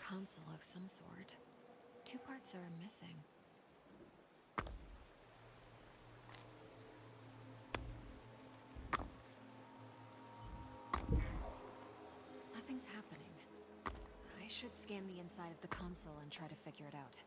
console of some sort. Two parts are missing. Nothing's happening. I should scan the inside of the console and try to figure it out.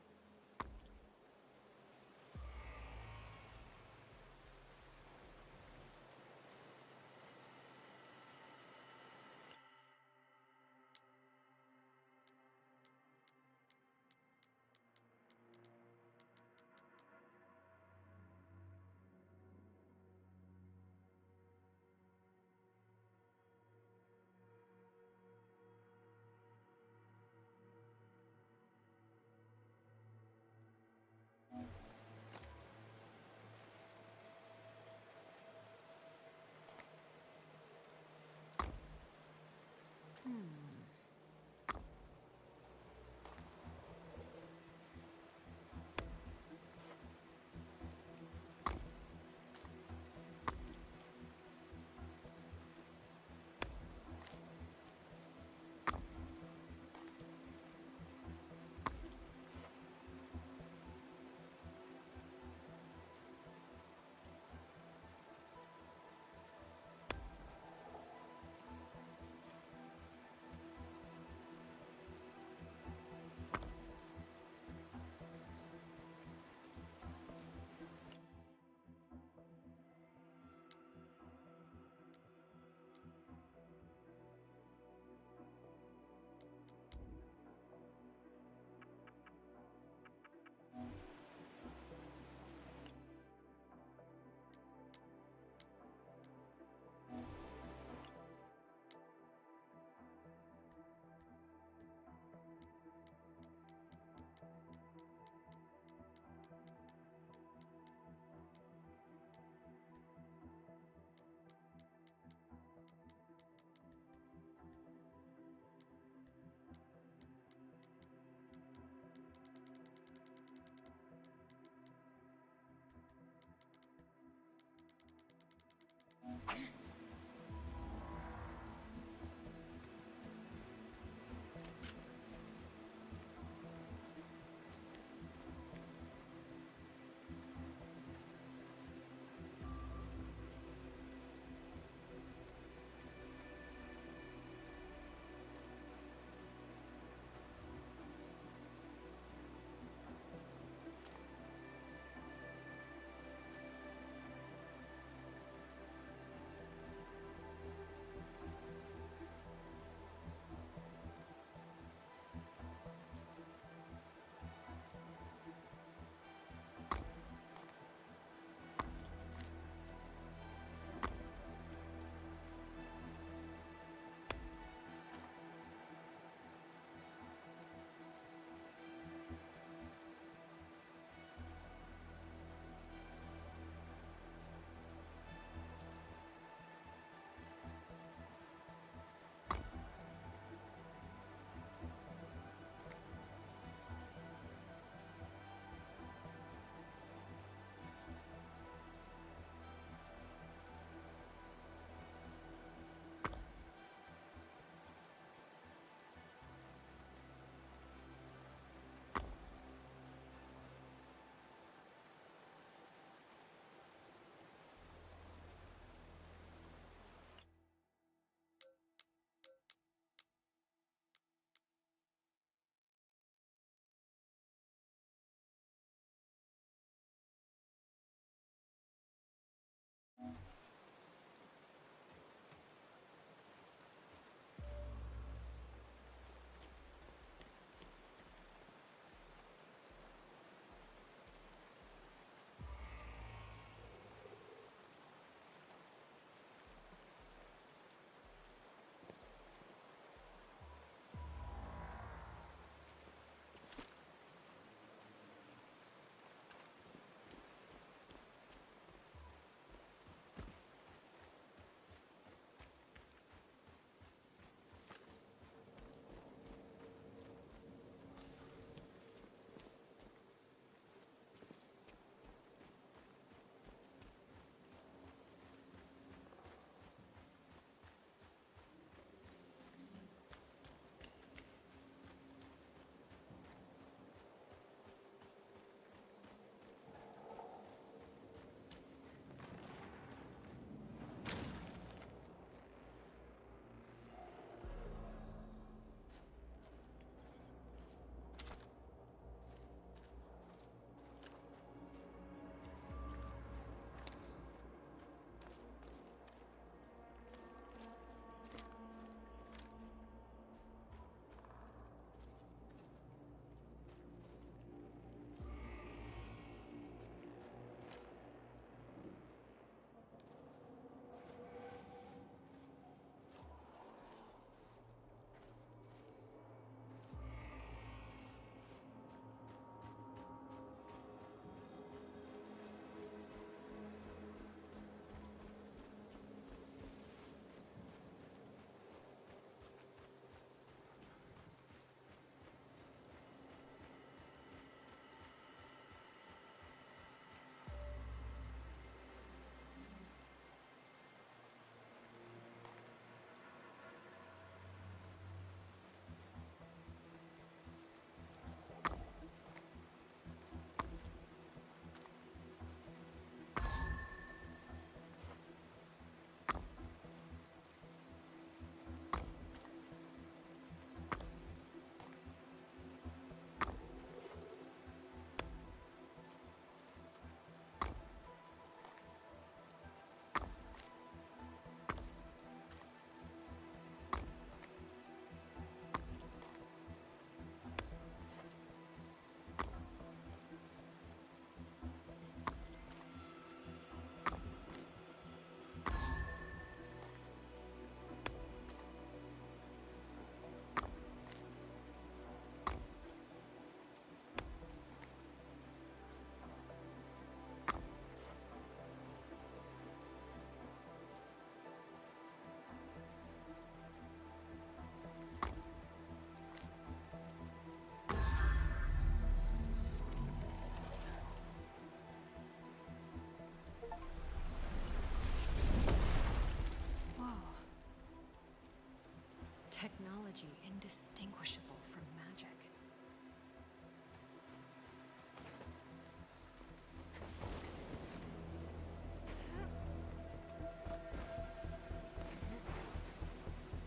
technology indistinguishable from magic.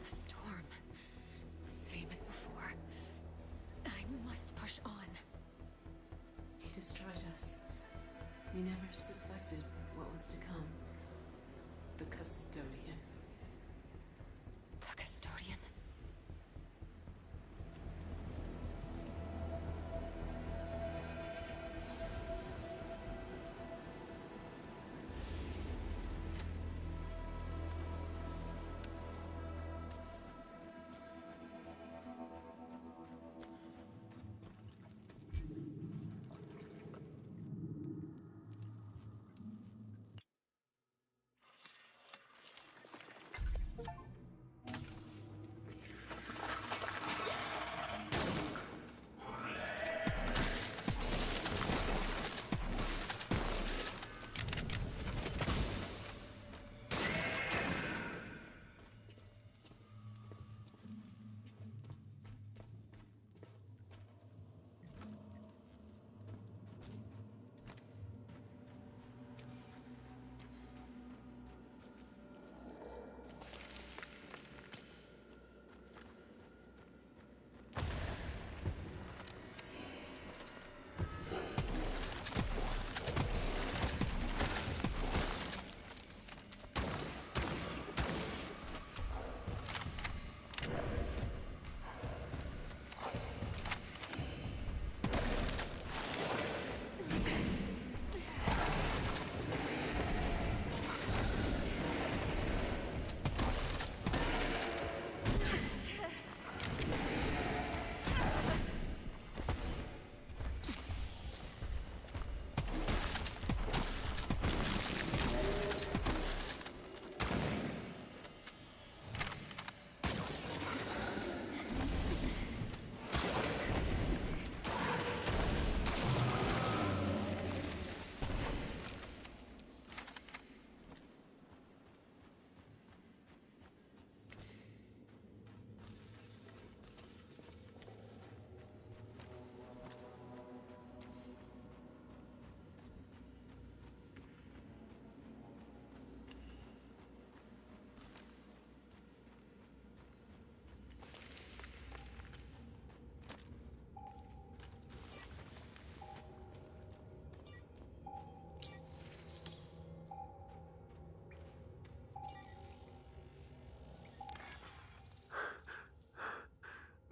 The storm. Same as before. I must push on. He destroyed us. We never suspected what was to come. The custodian. The custodian?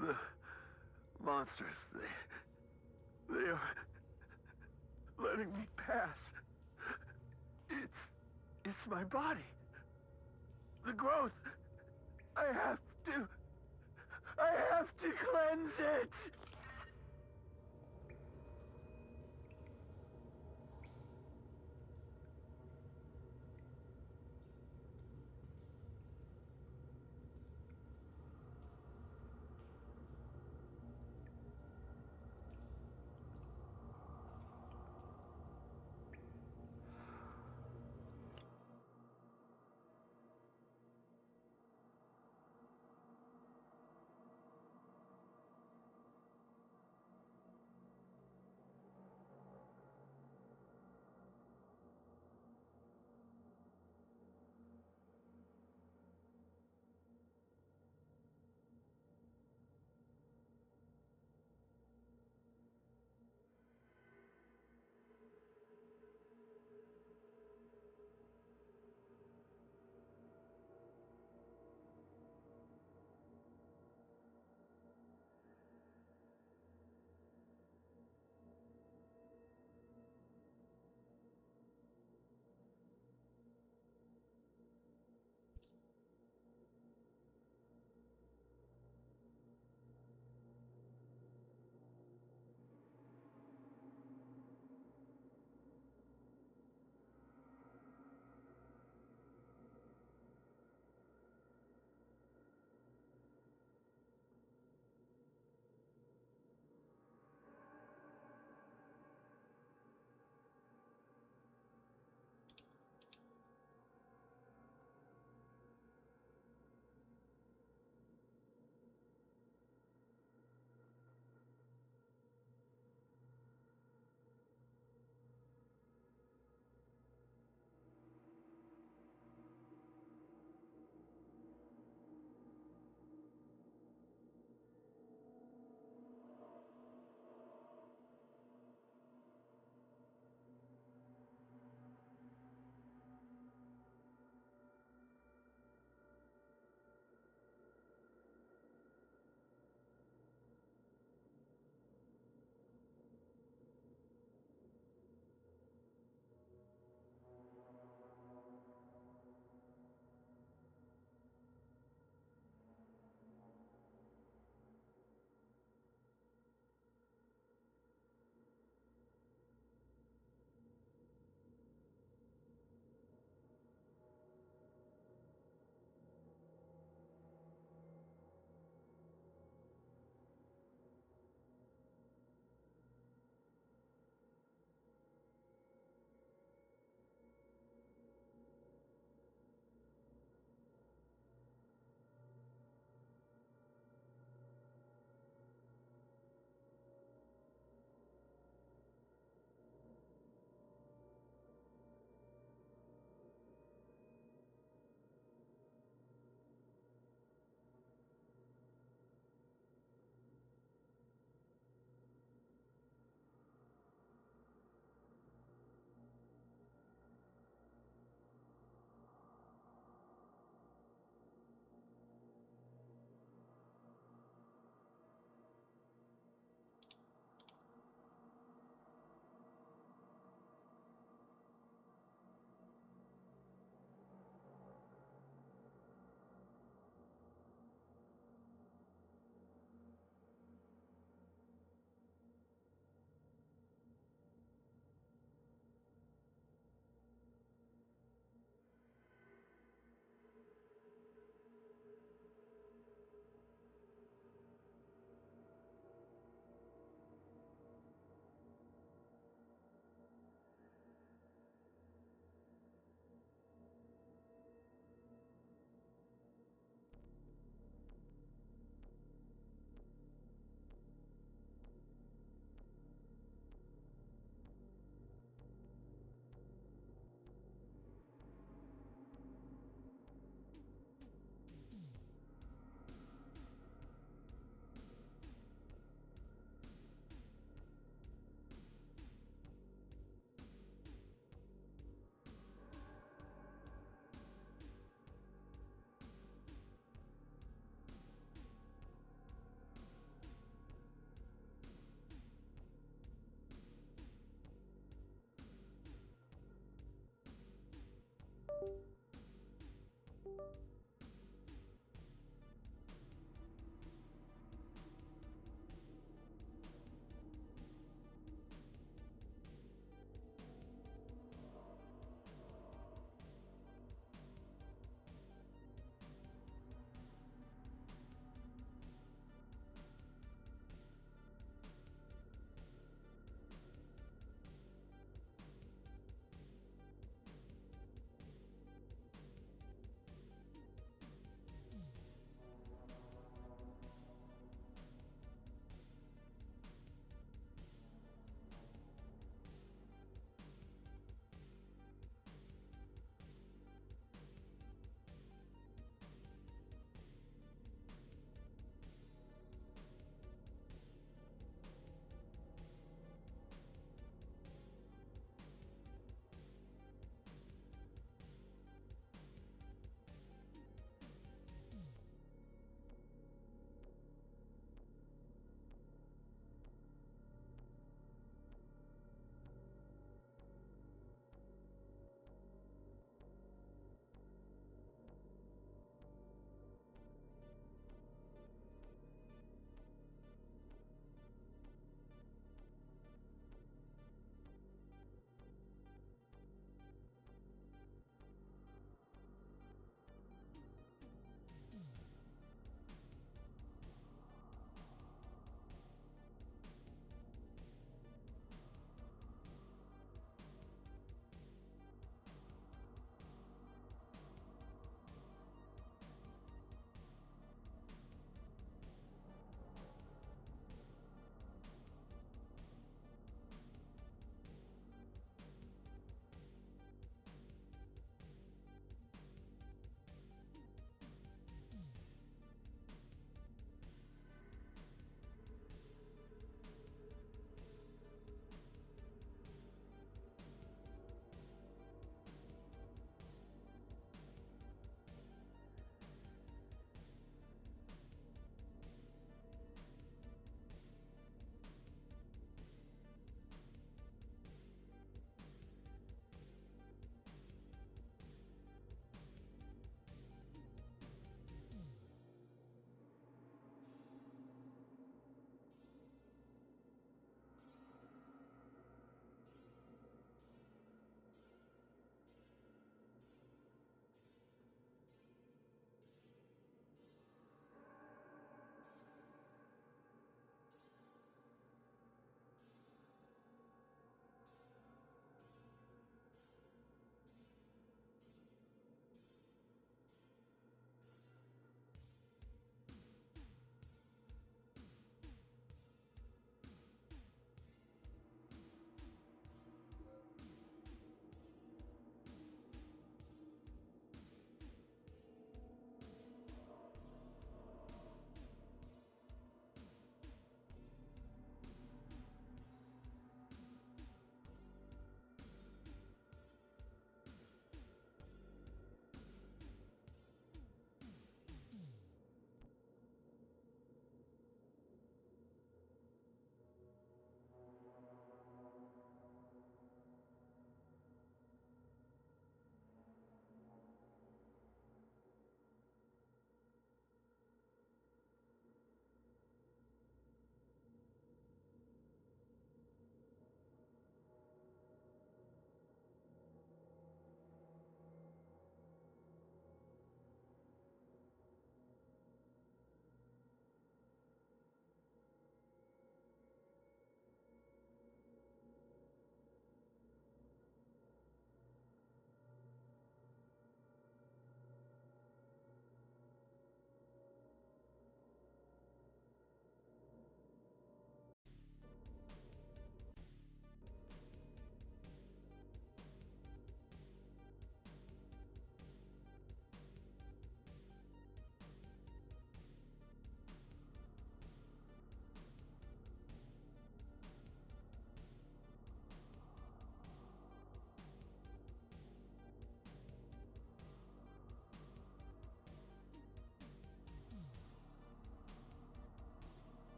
The monsters, they are letting me pass. It's my body. The growth. I have to cleanse it!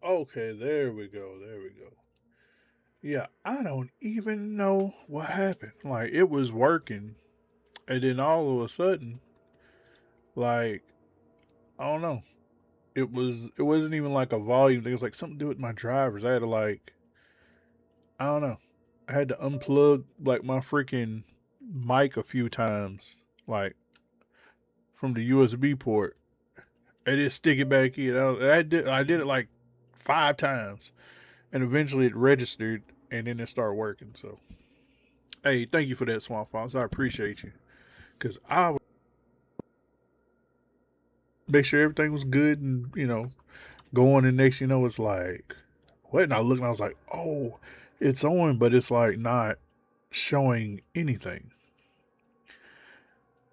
Okay, there we go. There we go. Yeah, I don't even know what happened. Like it was working, and then all of a sudden, like I don't know. It wasn't even like a volume thing. It was like something to do with my drivers. I had to like I don't know. I had to unplug like my freaking mic a few times, like from the USB port, and then stick it back in. I did it like 5 times, and eventually it registered, and then it started working. So, hey, thank you for that, Swamp Fox. I appreciate you, cause I would make sure everything was good, and going. And next, it's like, what? And I look, and I was like, oh, it's on, but it's like not showing anything,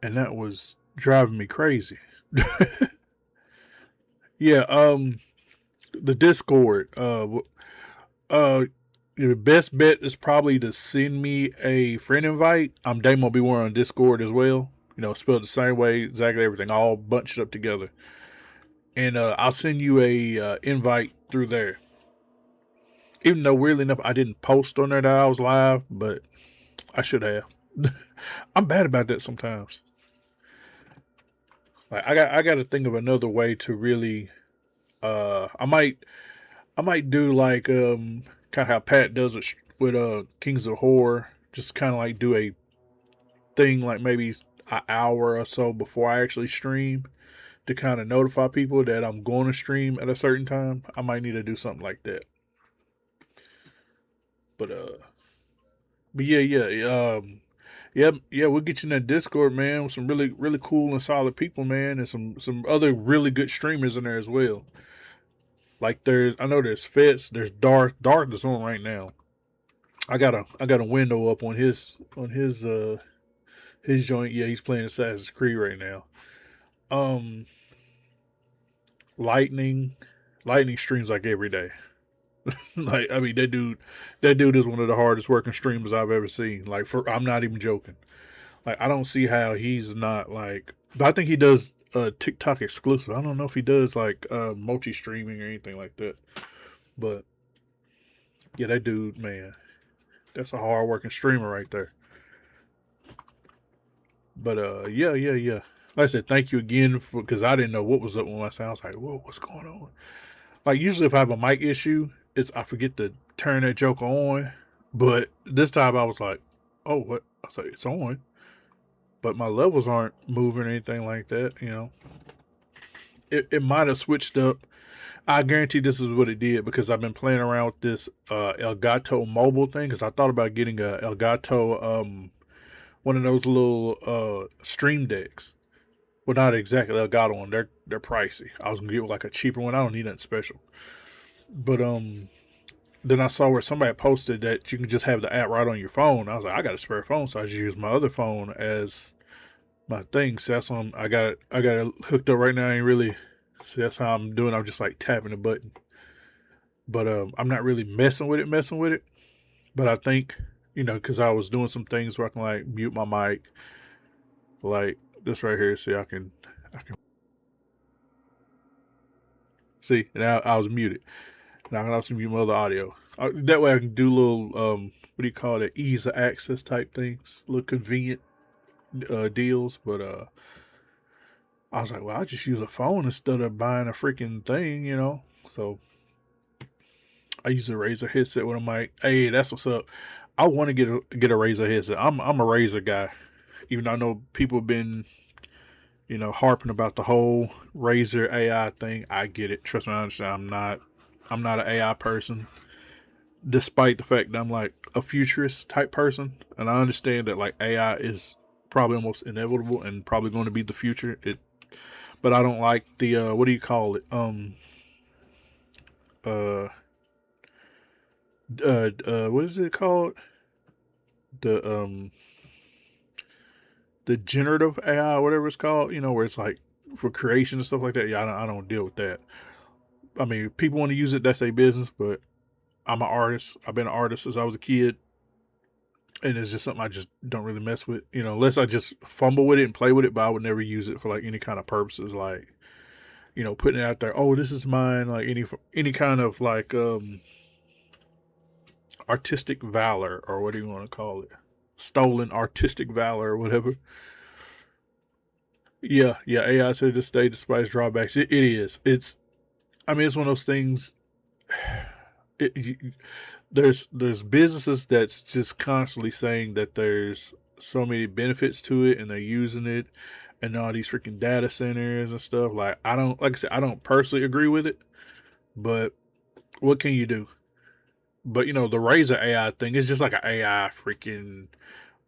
and that was driving me crazy. Yeah, the Discord. Your best bet is probably to send me a friend invite. I'm Damo Beware on Discord as well. Spelled the same way, exactly everything, all bunched up together. And I'll send you a invite through there. Even though weirdly enough, I didn't post on there that I was live, but I should have. I'm bad about that sometimes. Like I got to think of another way to really. I might do like kind of how Pat does it with Kings of Horror. Just kind of like do a thing like maybe an hour or so before I actually stream to kind of notify people that I'm going to stream at a certain time. I might need to do something like that. But yeah, we'll get you in that Discord, man, with some really really cool and solid people, man, and some other really good streamers in there as well. Like I know there's Fitz, there's Darth. Darth is on right now. I got a window up on his joint. Yeah, he's playing Assassin's Creed right now. Um, Lightning streams like every day. Like I mean, that dude is one of the hardest working streamers I've ever seen. Like I'm not even joking. Like I don't see how he's not like. But I think he does TikTok exclusive. I don't know if he does like multi streaming or anything like that. But yeah, that dude, man, that's a hard working streamer right there. But yeah. Like I said, thank you again because I didn't know what was up when I said. I was like, whoa, what's going on? Like usually if I have a mic issue, I forget to turn that joker on. But this time I was like, oh, what? I was like, it's on. But my levels aren't moving or anything like that, It might have switched up. I guarantee this is what it did because I've been playing around with this Elgato mobile thing because I thought about getting a Elgato, one of those little stream decks. Well, not exactly Elgato one. They're pricey. I was gonna get like a cheaper one. I don't need nothing special. But then I saw where somebody posted that you can just have the app right on your phone. I was like, I got a spare phone, so I just use my other phone as my thing. So that's on. I got it hooked up right now. I ain't really. See, that's how I'm doing. I'm just like tapping the button. But I'm not really messing with it. But I think, because I was doing some things where I can like mute my mic, like this right here. See, I can see. Now I was muted. Now I can also mute my other audio. That way I can do little what do you call it? Ease of access type things, little convenient deals. But I was like, well, I'll just use a phone instead of buying a freaking thing, So I use a Razer headset with a mic. Hey, that's what's up. I want to get a Razer headset. I'm a Razer guy, even though I know people have been, harping about the whole Razer AI thing. I get it. Trust me, I understand. I'm not an AI person, despite the fact that I'm like a futurist type person, and I understand that like AI is probably almost inevitable and probably going to be the future. But I don't like the what do you call it? What is it called? The generative AI, whatever it's called, where it's like for creation and stuff like that. Yeah, I don't deal with that. I mean, people want to use it, that's their business, but I'm an artist. I've been an artist since I was a kid. And it's just something I just don't really mess with, unless I just fumble with it and play with it, but I would never use it for like any kind of purposes, like you know, putting it out there. Oh, this is mine. Like any kind of like artistic valor, or what do you want to call it? Stolen artistic valor or whatever. Yeah, AI to this day, despite its drawbacks, it is. I mean, it's one of those things. There's businesses that's just constantly saying that there's so many benefits to it, and they're using it, and all these freaking data centers and stuff. Like like I said, I don't personally agree with it, but what can you do? But you know, the Razer AI thing is just like an AI freaking,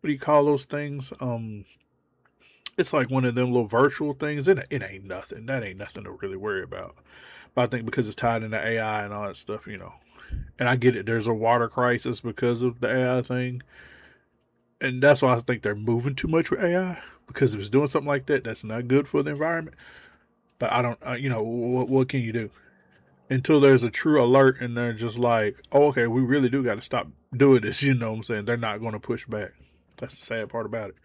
what do you call those things? It's like one of them little virtual things. It ain't nothing. That ain't nothing to really worry about. But I think because it's tied into AI and all that stuff, you know. And I get it. There's a water crisis because of the AI thing. And that's why I think they're moving too much with AI. Because if it's doing something like that, that's not good for the environment. But I don't, you know, what can you do? Until there's a true alert and they're just like, oh, okay, we really do got to stop doing this. You know what I'm saying? They're not going to push back. That's the sad part about it.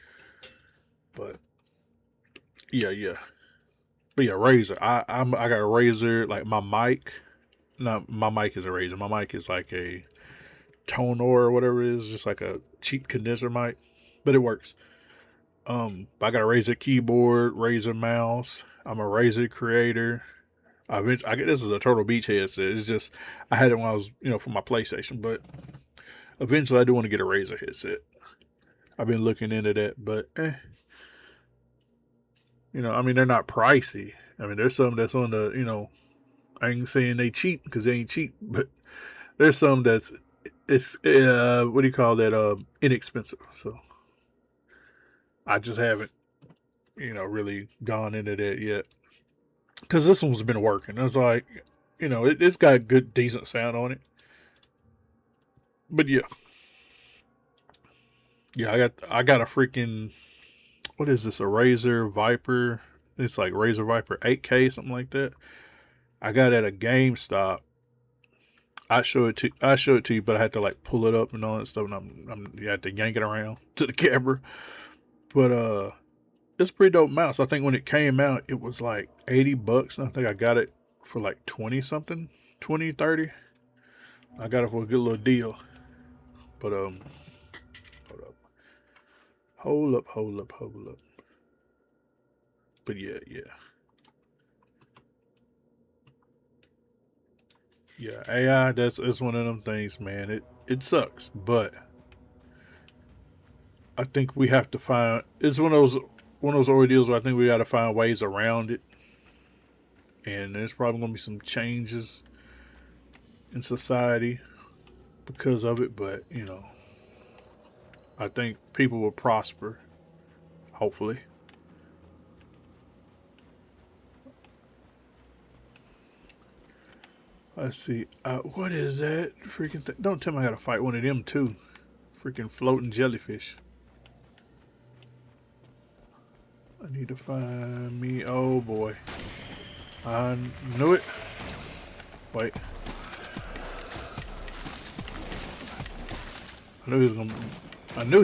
But yeah. But yeah, Razer. I got a Razer, like my mic. No, my mic is a Razer. My mic is like a Tonor or whatever it is, just like a cheap condenser mic, but it works. I got a Razer keyboard, Razer mouse. I'm a Razer creator. I get this is a Turtle Beach headset. It's just I had it when I was, you know, for my PlayStation, but eventually I do want to get a Razer headset. I've been looking into that, but you know, I mean, they're not pricey. I mean, there's some that's on the, you know, I ain't saying they cheap because they ain't cheap, but there's some that's what do you call that? Inexpensive. So I just haven't, you know, really gone into that yet because this one's been working. It's like, you know, it's got good, decent sound on it. But yeah, I got a freaking, what is this? A Razer Viper. It's like Razer Viper 8K, something like that. I got it at a GameStop. I show it to you, but I had to like pull it up and all that stuff, and you had to yank it around to the camera. But it's a pretty dope mouse. I think when it came out, it was like $80, and I think I got it for like 20 something, 20, 30. I got it for a good little deal. But hold up. But yeah. Yeah, AI, it's one of them things, man. It sucks, but I think we have to find, it's one of those ordeals where I think we got to find ways around it. And there's probably going to be some changes in society because of it, but you know, I think people will prosper, hopefully. Let's see. What is that freaking thing? Don't tell me I gotta fight one of them too. Freaking floating jellyfish. I need to find me. Oh boy. I knew it. Wait. I knew he was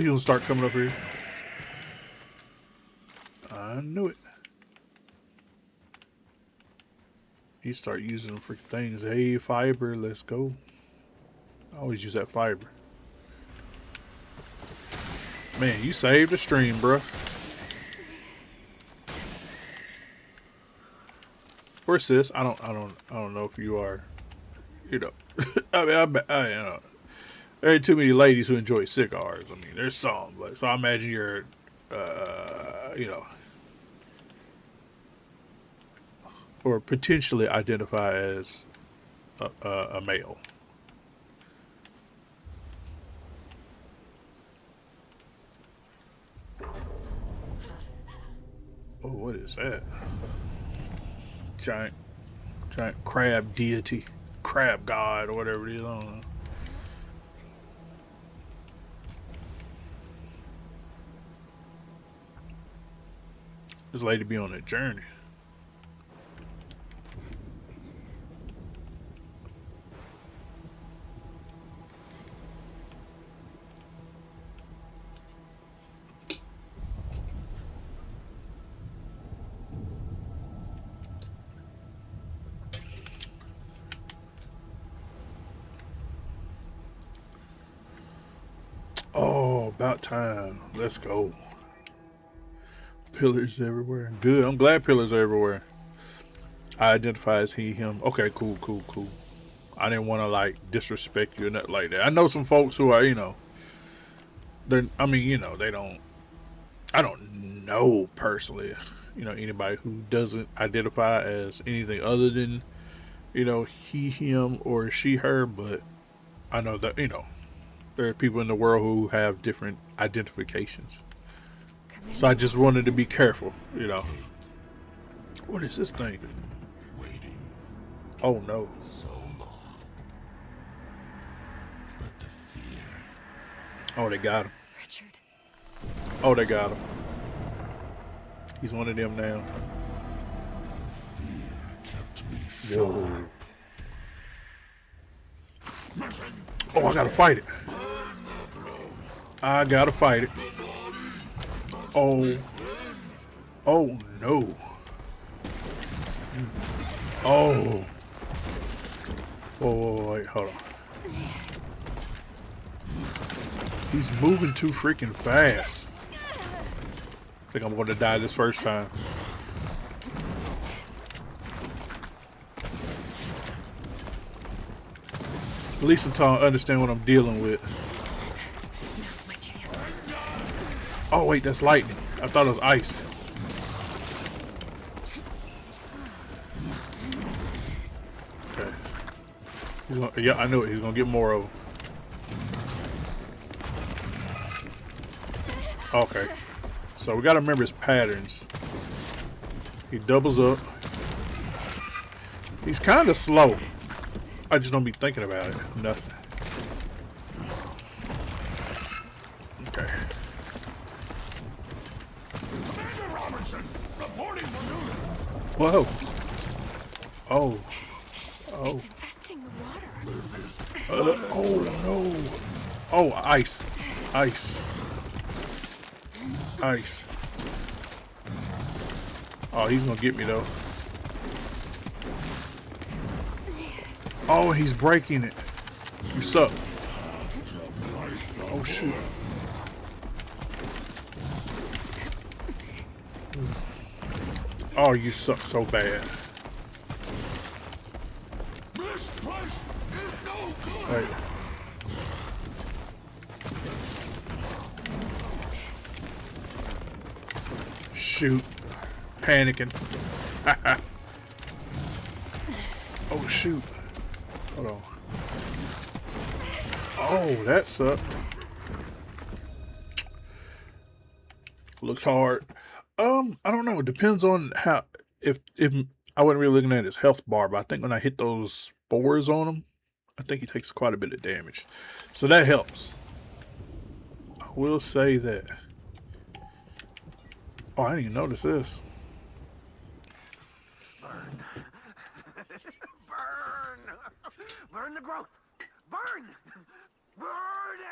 gonna start coming up here. I knew it. He start using freaking things. Hey, fiber, let's go. I always use that fiber. Man, you saved the stream, bruh. Where's sis? I don't know if you are, you know. I mean, I you know, there ain't too many ladies who enjoy cigars. I mean, there's some, but so I imagine you're, you know, or potentially identify as a male. Oh, what is that? Giant crab deity, crab god, or whatever it is. I don't know. This lady be on a journey. About time. Let's go. Pillars everywhere. Good. I'm glad pillars are everywhere. I identify as he, him. Okay, cool, cool, cool. I didn't want to like disrespect you or nothing like that. I know some folks who are, you know, they're, I mean, you know, they don't, I don't know personally, you know, anybody who doesn't identify as anything other than, you know, he, him, or she, her, but I know that, you know, there are people in the world who have different identifications. So I just wanted to be careful, you know. What is this thing? Waiting Oh no. so long. But the fear Oh, they got him. Richard. Oh, they got him. He's one of them now. kept me Yo. Oh, I gotta fight it. I gotta fight it. Oh. Oh no. Oh. Whoa, wait, hold on. He's moving too freaking fast. I think I'm going to die this first time. At least until I understand what I'm dealing with. Now's my chance. Oh wait, that's lightning. I thought it was ice. Okay. He's gonna, yeah, I knew it. He's gonna get more of them. Okay. So we gotta remember his patterns. He doubles up. He's kind of slow. I just don't be thinking about it. Nothing. Okay. Commander Robertson, reporting for duty. Whoa. Oh. Oh. It's infesting the water. Oh no. Oh, ice. Ice. Ice. Oh, he's gonna get me though. Oh, he's breaking it. You suck. Oh shoot. Oh, you suck so bad. This place is no good. Wait. Shoot. Panicking. Oh shoot. Hold on. Oh, that sucked. Looks hard. I don't know. It depends on how. If I wasn't really looking at his health bar, but I think when I hit those spores on him, I think he takes quite a bit of damage. So that helps. I will say that. Oh, I didn't even notice this. Burn. Burn. Burn the growth. Burn. Burn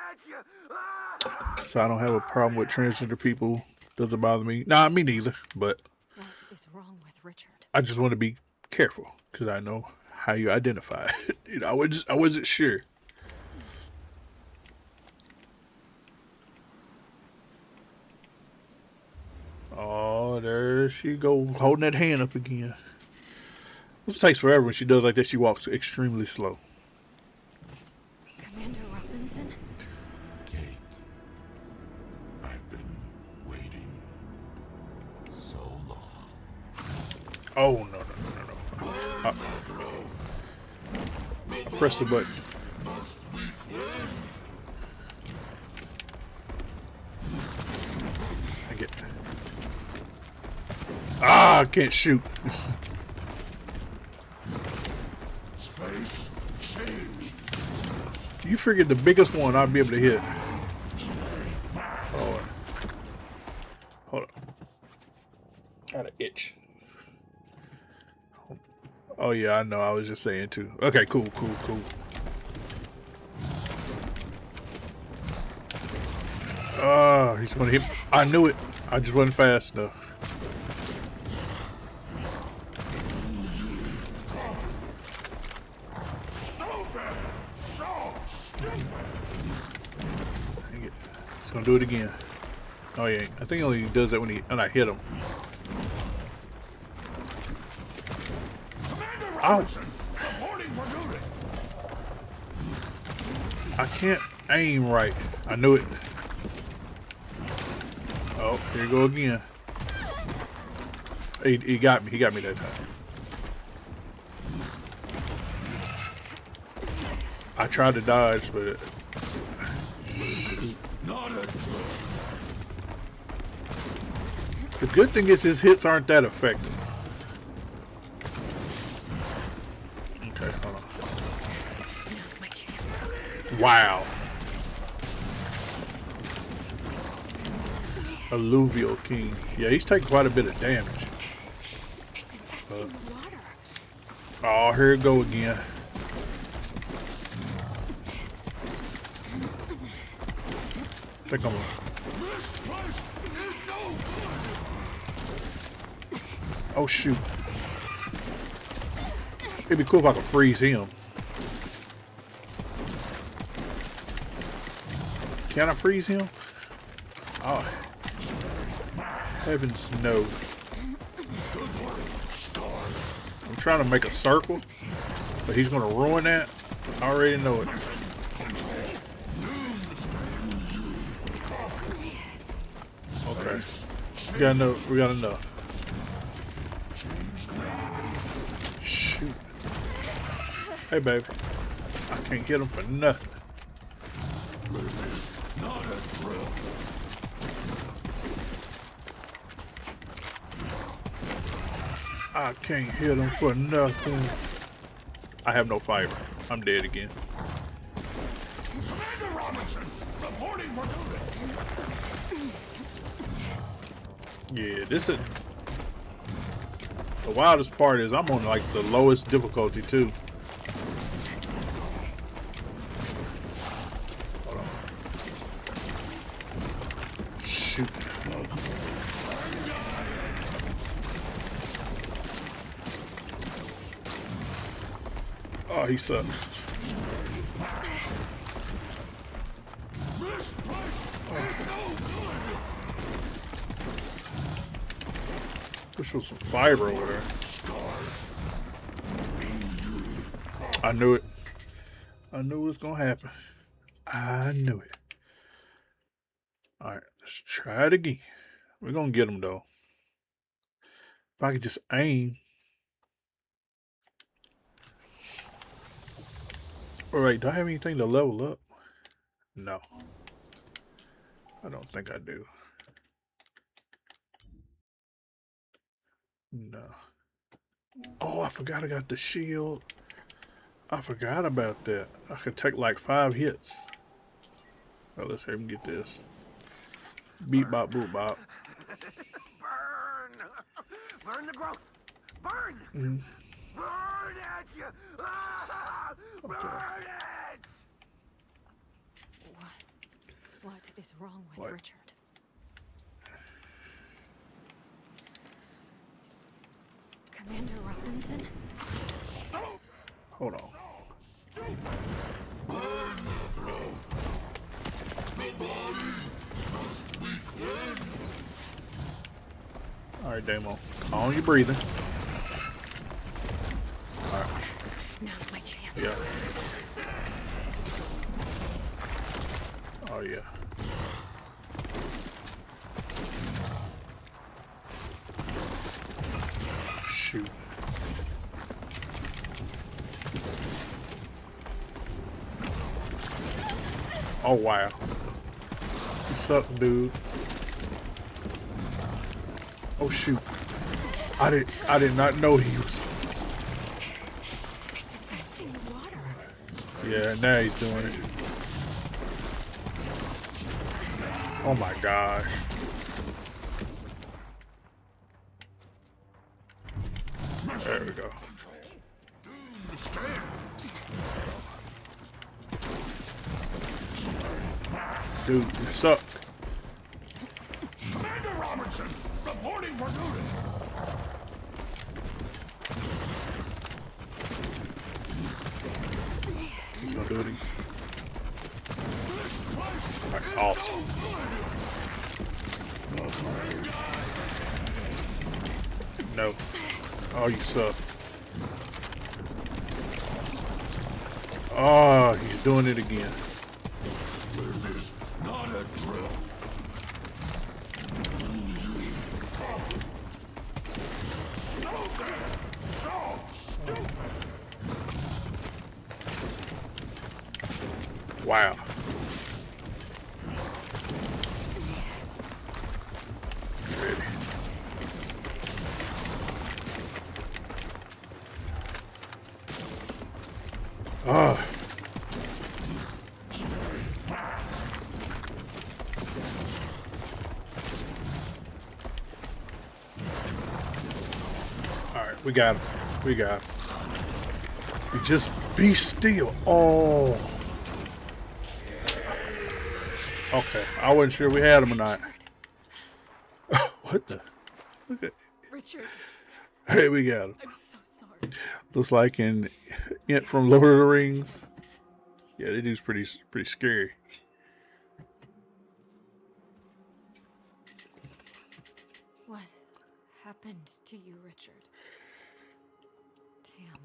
at you. Ah! So I don't have a problem with transgender people. Doesn't bother me. Nah, me neither. But What is wrong with Richard? I just want to be careful because I know how you identify. You know, I wasn't sure. Oh, there she go, holding that hand up again. This takes forever when she does like that. She walks extremely slow. Commander Robinson? Kate, I've been waiting so long. Oh no. Press the button. I get. Ah, I can't shoot. Space change. You figured the biggest one I'd be able to hit. Hold on. Got an itch. Oh yeah, I know. I was just saying too. Okay, cool. He's gonna hit. I knew it. I just wasn't fast enough. Dang it. He's Gonna do it again. Oh, he ain't. I think he only does that when I hit him. Commander Ow! Robertson, reporting for duty. I can't aim right. I knew it. Oh, here you go again. He got me. He got me that time. I tried to dodge, but Not a the good thing is his hits aren't that effective. Okay, hold on. Now's my chance. Wow. Alluvial King. Yeah, he's taking quite a bit of damage. It's infesting the water. Oh, here it go again. I think I'm. This place is no good. Oh shoot! It'd be cool if I could freeze him. Can I freeze him? Oh, heavens no! I'm trying to make a circle, but he's gonna ruin that. I already know it. Okay, we got enough. We got enough. Shoot. Hey, baby. I can't hit him for nothing. Not a thrill. I can't hit him for nothing. I have no fiber. I'm dead again. Commander Robertson, reporting for duty. Yeah, this is the wildest part is I'm on like the lowest difficulty too. Hold on. Shoot. Oh, he sucks. This place is no good. Wish was some fiber over there. I knew it. I knew it was gonna happen. I knew it. Alright, let's try it again. We're gonna get him though. If I could just aim. Alright, do I have anything to level up? No. I don't think I do. No. Oh, I forgot I got the shield. I forgot about that. I could take like 5 hits. Oh, let's hear him get this. Beat bop boop bop. Burn! Burn the growth! Burn! Mm. Burn at you! Ah! Burn it! What is wrong with What? Richard? Commander Robinson? Hold on. Alright, Damo. Calm your breathing. Alright. Now's my chance. Yeah. Oh, yeah. Shoot. Oh, wow. You suck, dude. Oh, shoot. I did not know he was. It's infesting the water. Yeah, now he's doing it. Oh my gosh. There we go. Dude, you suck. Commander Robertson, reporting for duty. He's gonna do it. This place That's awesome. No. Oh, you suck. Oh, he's doing it again. This is not a drill. Wow. Ready. Ah. Alright, we got him. We got him. We just be still. Oh. Okay, I wasn't sure we had him or not. What the? Look at. Richard, Hey, we got him. I'm so sorry. Looks like in Int from Lord of the Rings. Yeah, that dude's pretty scary. What happened to you, Richard? Tam.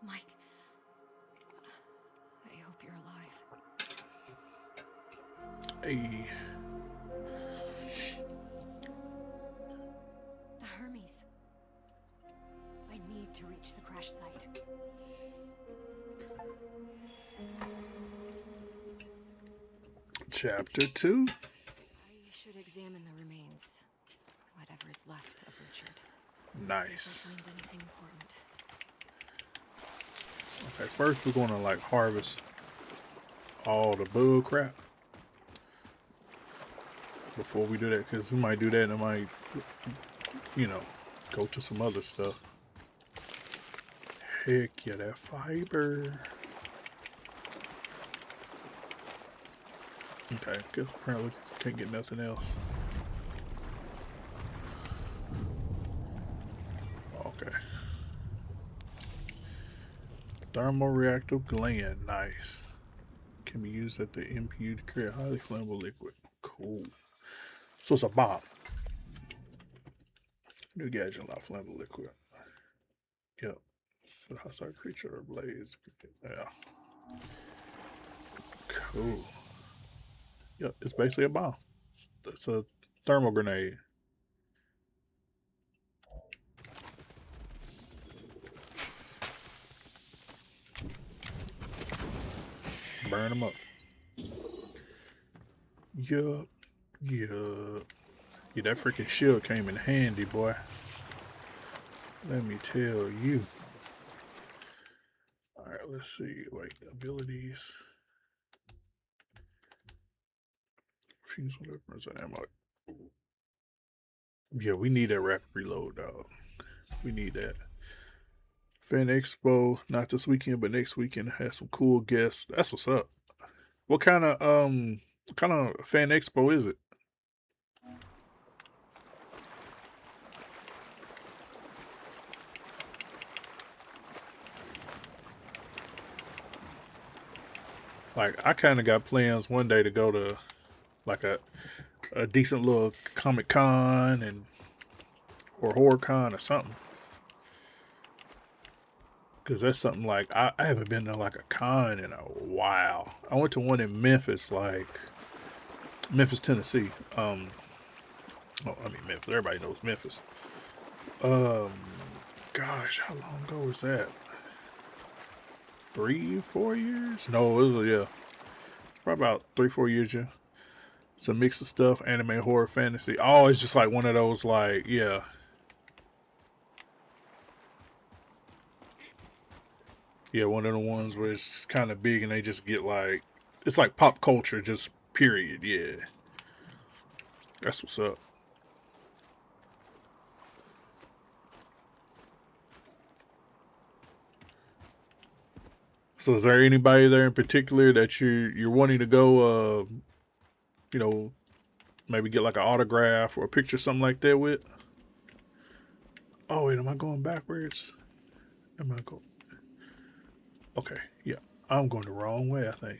Mike. I hope you're alive. Hey. The Hermes. I need to reach the crash site. Chapter 2. I should examine the remains. Whatever is left of Richard. See Nice. if I find anything important. Okay, first we're gonna like harvest all the bug crap before we do that, because we might do that and it might, you know, go to some other stuff. Heck yeah, that fiber. Okay, guess apparently can't get nothing else. Okay. Thermoreactive gland, nice. Can be used at the MPU to create highly flammable liquid. Cool. So it's a bomb. New gadget, allow flammable liquid. Yep. So hostile creature or blaze. Yeah. Cool. Yep, it's basically a bomb. It's a thermal grenade. Burn them up. Yup. Yup. Yeah, that freaking shield came in handy, boy. Let me tell you. Alright, let's see. Wait, abilities. Fuse weapons and ammo. Yeah, we need that rapid reload, dog. We need that. Fan Expo, not this weekend, but next weekend has some cool guests. That's what's up. What kind of Fan Expo is it? Like, I kind of got plans one day to go to like a decent little Comic Con and or Horror Con or something. Cause that's something like I haven't been to like a con in a while. I went to one in Memphis, like Memphis, Tennessee. Oh, I mean Memphis. Everybody knows Memphis. Gosh, how long ago was that? 3-4 years? No, it was probably about 3-4 years. Yeah, it's a mix of stuff: anime, horror, fantasy. Oh, it's just like one of those, like yeah. Yeah, one of the ones where it's kind of big and they just get like, it's like pop culture, just period. Yeah. That's what's up. So is there anybody there in particular that you're wanting to go, you know, maybe get like an autograph or a picture, something like that with? Oh, wait, am I going backwards? Am I going? Okay, yeah, I'm going the wrong way, I think.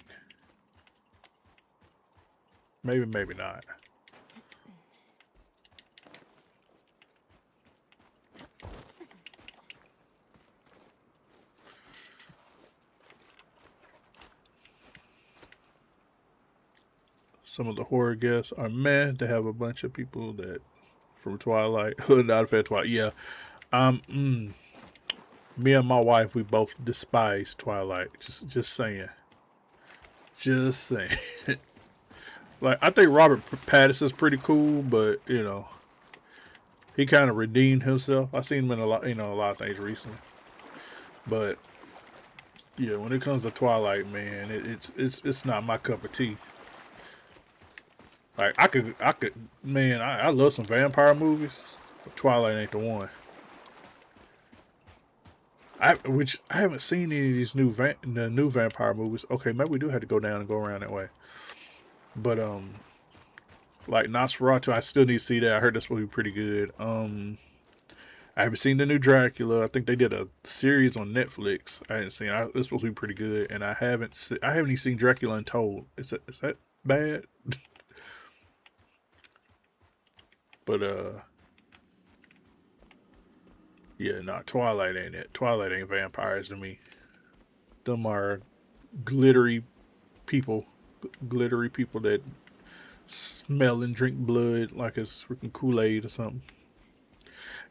Maybe, maybe not. Some of the horror guests are meh. They have a bunch of people that from Twilight, not a fan of Twilight. Yeah, me and my wife, we both despise Twilight. Just saying. Just saying. Like, I think Robert Pattinson's pretty cool, but you know, he kind of redeemed himself. I've seen him in a lot, a lot of things recently. But yeah, when it comes to Twilight, man, it's not my cup of tea. Like, I could, man, I love some vampire movies, but Twilight ain't the one. Which I haven't seen any of these new vampire movies. Okay, maybe we do have to go down and go around that way. But like Nosferatu, I still need to see that. I heard that's supposed to be pretty good. I haven't seen the new Dracula. I think they did a series on Netflix. I hadn't seen it. It's supposed to be pretty good, and I haven't even seen Dracula Untold. Is that bad? But yeah, nah, Twilight ain't it. Twilight ain't vampires to me. Them are glittery people that smell and drink blood like it's freaking Kool-Aid or something.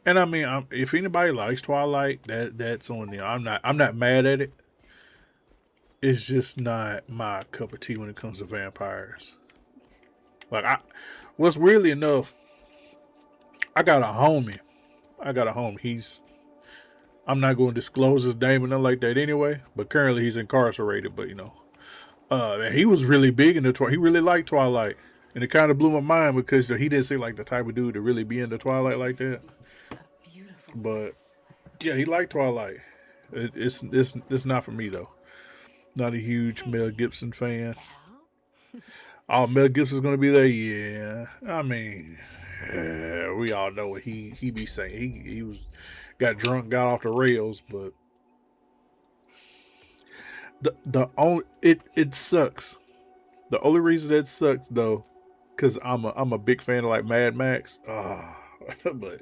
And I mean, if anybody likes Twilight, that's on there. I'm not mad at it. It's just not my cup of tea when it comes to vampires. Like, what's weirdly enough, I got a homie. I'm not going to disclose his name and nothing like that anyway, but currently he's incarcerated. But he was really big into Twilight. He really liked Twilight, and it kind of blew my mind because he didn't seem like the type of dude to really be into Twilight like that. Beautiful. But yeah, he liked Twilight. It's not for me though. Not a huge Mel Gibson fan. Oh, Mel Gibson's gonna be there. Yeah, I mean, we all know what he be saying. He got drunk, got off the rails, but it sucks. The only reason that sucks though, because I'm a big fan of like Mad Max. But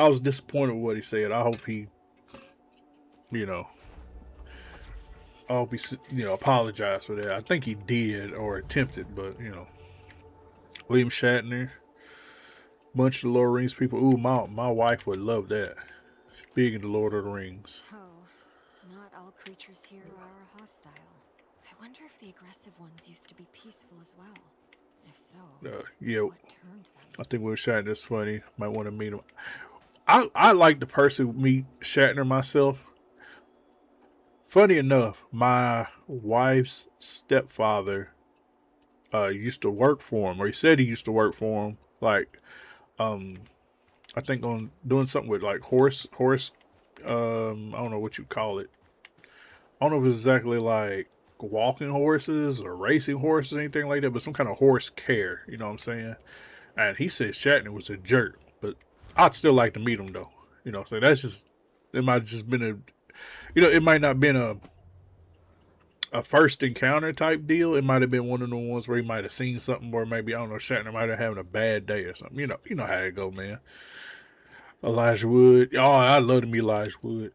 I was disappointed with what he said. I hope he apologized for that. I think he did or attempted, but William Shatner, bunch of the Lord of the Rings people. Ooh, my wife would love that. She's big into Lord of the Rings. Oh, not all creatures here are hostile. I wonder if the aggressive ones used to be peaceful as well. If so, yeah, what turned them? I think William Shatner's funny. Might want to meet him. I like to personally meet Shatner myself. Funny enough, my wife's stepfather used to work for him, or he said he used to work for him. Like, I think on doing something with like horse. I don't know what you call it. I don't know if it's exactly like walking horses or racing horses or anything like that, but some kind of horse care. You know what I'm saying? And he said Shatner was a jerk, but I'd still like to meet him though. So that's just, it might have just been it might not have been a first encounter type deal. It might have been one of the ones where he might have seen something, or maybe, I don't know, Shatner might have having a bad day or something. You know how it go, man. Elijah Wood. Oh, I love to meet Elijah Wood.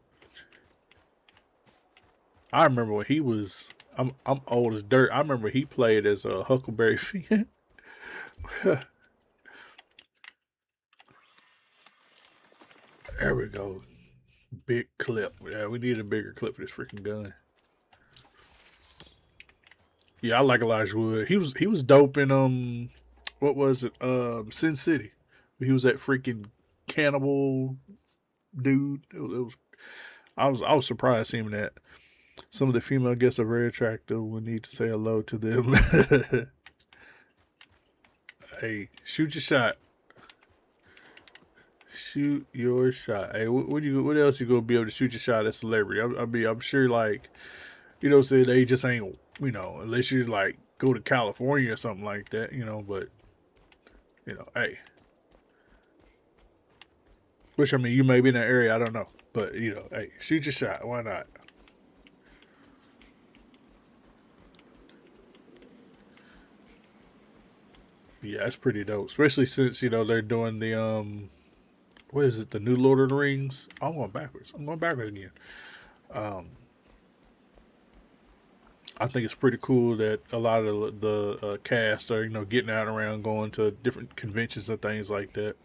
I remember when he was, I'm old as dirt. I remember he played as a Huckleberry Finn. There we go. Big clip. Yeah, we need a bigger clip for this freaking gun. Yeah, I like Elijah Wood. He was dope in what was it? Sin City. He was that freaking cannibal dude. I was surprised seeing that. Some of the female guests are very attractive. We need to say hello to them. Hey, shoot your shot. Shoot your shot. Hey, what else you gonna be able to shoot your shot as celebrity? I'm sure, like, say they just ain't, unless you like go to California or something like that, but hey. Which, I mean, you may be in that area, I don't know. But, hey, shoot your shot. Why not? Yeah, it's pretty dope. Especially since, they're doing the what is it, the new Lord of the Rings? I'm going backwards. I'm going backwards again. Um I think it's pretty cool that a lot of the cast are, getting out around, going to different conventions and things like that.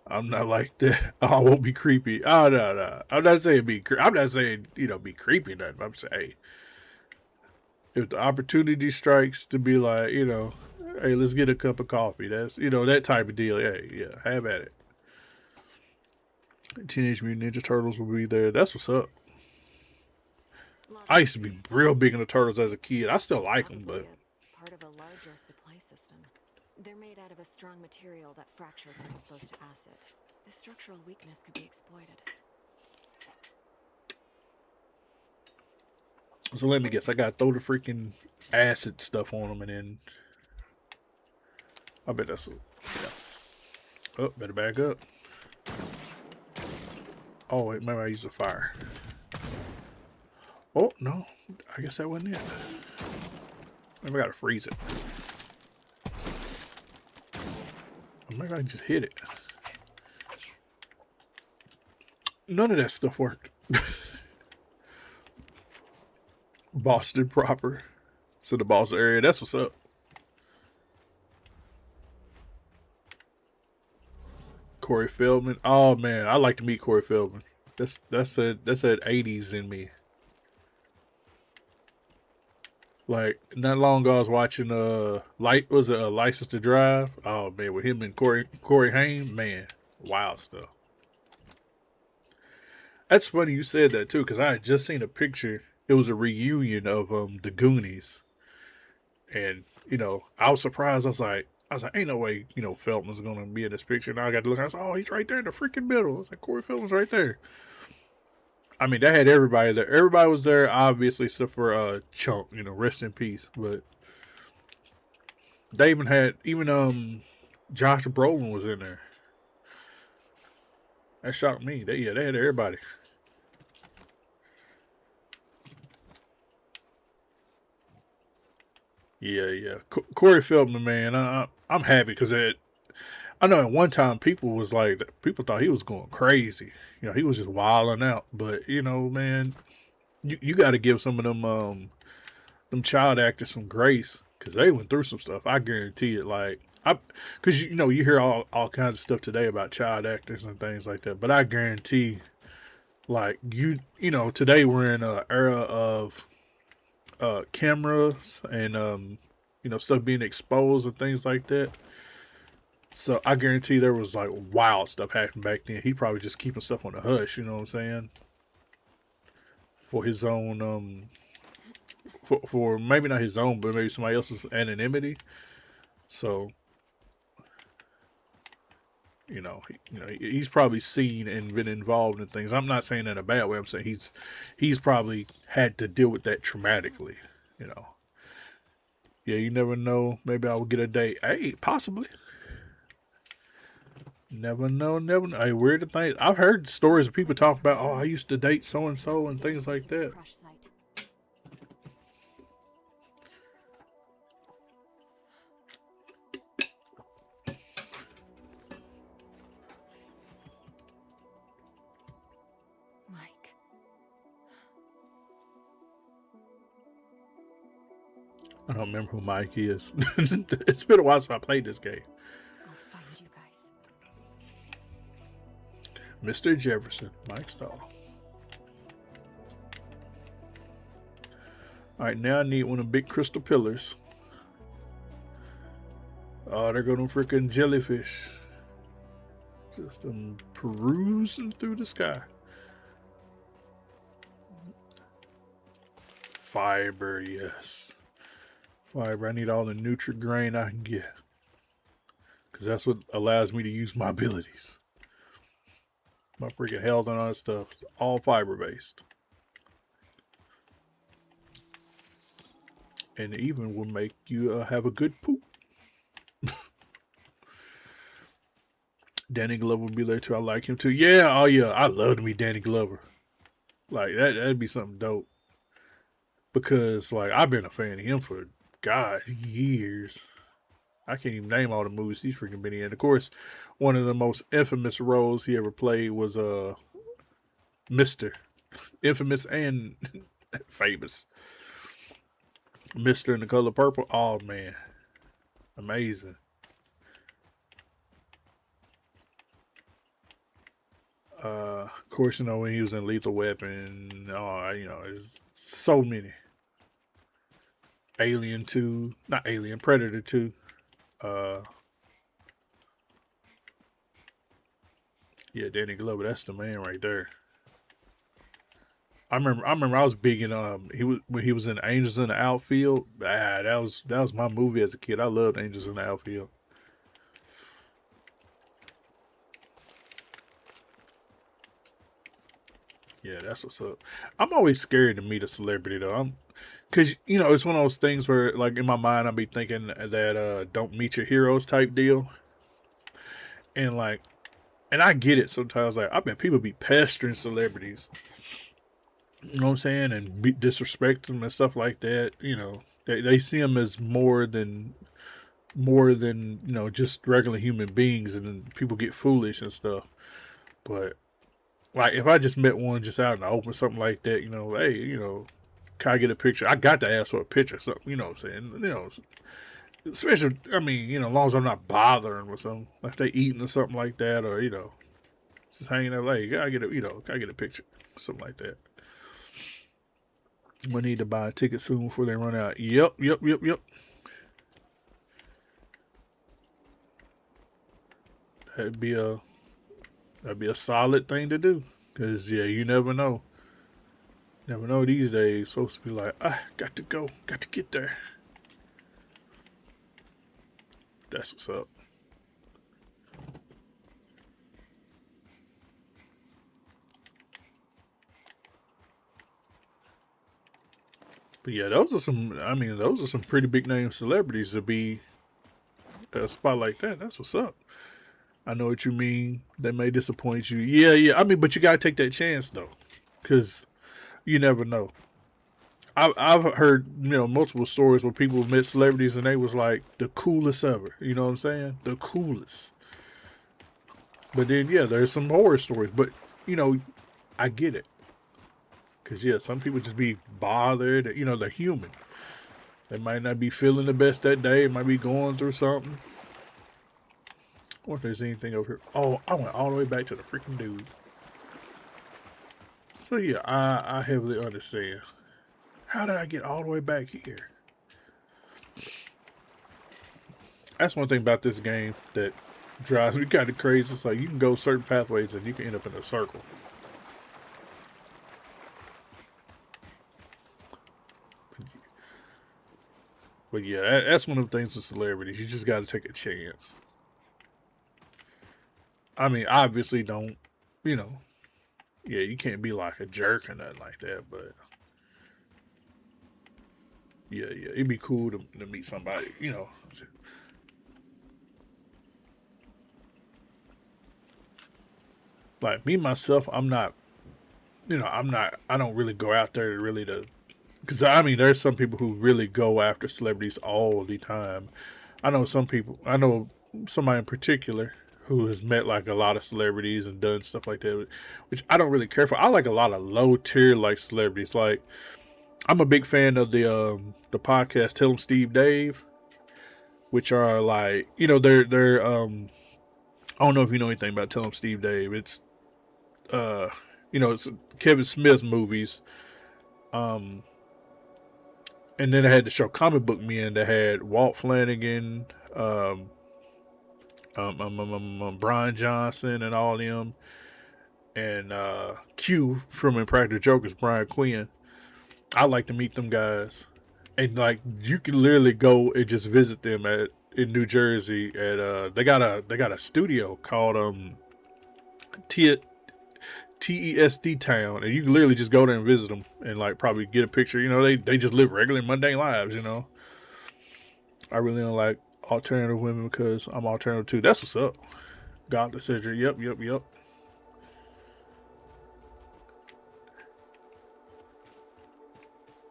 I'm not like that. I won't be creepy. Oh no, no. I'm not saying be. I'm not saying be creepy. Or nothing. I'm saying, hey, if the opportunity strikes to be like, hey, let's get a cup of coffee. That's that type of deal. Hey, yeah, have at it. Teenage Mutant Ninja Turtles will be there. That's what's up. I used to be real big into turtles as a kid. I still like them, but part of a larger supply system. They're made out of a strong material that fractures when exposed to acid. This structural weakness could be exploited. So let me guess. I gotta throw the freaking acid stuff on them, and then I bet that's. Yeah. Oh, better back up. Oh wait, maybe I use a fire. Oh no, I guess that wasn't it. Maybe I gotta freeze it. Or maybe I just hit it. None of that stuff worked. Boston proper. So the Boston area, that's what's up. Corey Feldman. Oh man, I like to meet Corey Feldman. That's that 80s in me. Like not long ago I was watching License to Drive? Oh man, with him and Corey Haim, man, wild stuff. That's funny you said that too, because I had just seen a picture. It was a reunion of the Goonies. And, I was surprised. I was like, ain't no way, Feldman's gonna be in this picture. Now I got to look. I was like, oh, he's right there in the freaking middle. I was like, Corey Feldman's right there. I mean, that had everybody there. Everybody was there, obviously, except for Chunk. Rest in peace. But they even had Josh Brolin was in there. That shocked me. They had everybody. Yeah. Corey Feldman, man, I'm happy because I know at one time people thought he was going crazy. He was just wilding out. But man, you got to give some of them child actors some grace because they went through some stuff. I guarantee it. Because you hear all kinds of stuff today about child actors and things like that. But I guarantee, today we're in an era of cameras and stuff being exposed and things like that. So I guarantee there was wild stuff happening back then. He probably just keeping stuff on the hush, you know what I'm saying? For his own for maybe not his own, but maybe somebody else's anonymity. So he's probably seen and been involved in things. I'm not saying that in a bad way. I'm saying he's probably had to deal with that traumatically. Yeah, you never know. Maybe I will get a date. Hey, possibly. Never know. Hey, weird to think. I've heard stories of people talk about, oh, I used to date so and so and things like that. I don't remember who Mike is. It's been a while since I played this game. I'll find you guys. Mr. Jefferson, Mike Stahl. Alright, now I need one of the big crystal pillars. Oh, they're going to freaking jellyfish. Just perusing through the sky. Fiber, yes. Fiber. I need all the Nutri-Grain I can get. Because that's what allows me to use my abilities. My freaking health and all that stuff. It's all fiber-based. And it even will make you have a good poop. Danny Glover will be there too. I like him too. Yeah, oh yeah. I love to meet Danny Glover. That'd be something dope. Because I've been a fan of him for God, years. I can't even name all the movies he's freaking been in. Of course, one of the most infamous roles he ever played was Mr. Infamous and famous. Mr. in the Color Purple. Oh man. Amazing. Of course, you know, when he was in Lethal Weapon, oh, you know, there's so many. Alien 2, not Alien, Predator 2. Yeah, Danny Glover, that's the man right there. I remember I was big in when he was in Angels in the Outfield. That was my movie as a kid. I loved Angels in the Outfield. Yeah, that's what's up. I'm always scared to meet a celebrity though. Cause you know, it's one of those things where like in my mind I'll be thinking that don't meet your heroes type deal. And like, and I get it sometimes. Like I bet people be pestering celebrities. You know what I'm saying? And disrespect them and stuff like that. You know, they see them as more than you know, just regular human beings, and then people get foolish and stuff. But like if I just met one just out in the open, something like that, you know, hey, you know, can I get a picture? I got to ask for a picture, something, you know what I'm saying? You know, especially, I mean, you know, as long as I'm not bothering with something, like they eating or something like that, or, you know, just hanging out, like, can I get a picture? Something like that. We need to buy a ticket soon before they run out. Yep. That'd be a solid thing to do. Cause yeah, you never know. Never know these days. Folks be like, got to go, got to get there. That's what's up. But yeah, those are some pretty big name celebrities to be at a spot like that. That's what's up. I know what you mean. They may disappoint you. Yeah. I mean, but you gotta take that chance though, because you never know. I've heard, you know, multiple stories where people met celebrities and they was like the coolest ever. You know what I'm saying? The coolest. But then yeah, there's some horror stories. But you know, I get it. Cause yeah, some people just be bothered. You know, they're human. They might not be feeling the best that day. It might be going through something. I wonder if there's anything over here. Oh, I went all the way back to the freaking dude. So yeah, I heavily understand. How did I get all the way back here? That's one thing about this game that drives me kind of crazy. It's like you can go certain pathways and you can end up in a circle. But yeah, that's one of the things with celebrities. You just got to take a chance. I mean, obviously don't, you know, yeah, you can't be like a jerk or nothing like that, but yeah, it'd be cool to meet somebody, you know. Like me, myself, I don't really go out there because I mean, there's some people who really go after celebrities all the time. I know somebody in particular who has met like a lot of celebrities and done stuff like that, which I don't really care for. I like a lot of low tier like celebrities. Like I'm a big fan of the podcast Tell 'em Steve Dave, which are like, you know, they're I don't know if you know anything about Tell 'em Steve Dave. It's you know, it's Kevin Smith movies. And then I had the show Comic Book Men that had Walt Flanagan, Brian Johnson and all them, and Q from Impractical Jokers, Brian Quinn. I like to meet them guys, and like you can literally go and just visit them in New Jersey at they got a studio called TESD Town, and you can literally just go there and visit them and like probably get a picture. You know, they just live regular mundane lives. You know, I really don't like alternative women because I'm alternative too. That's what's up. Godly surgery. Yep.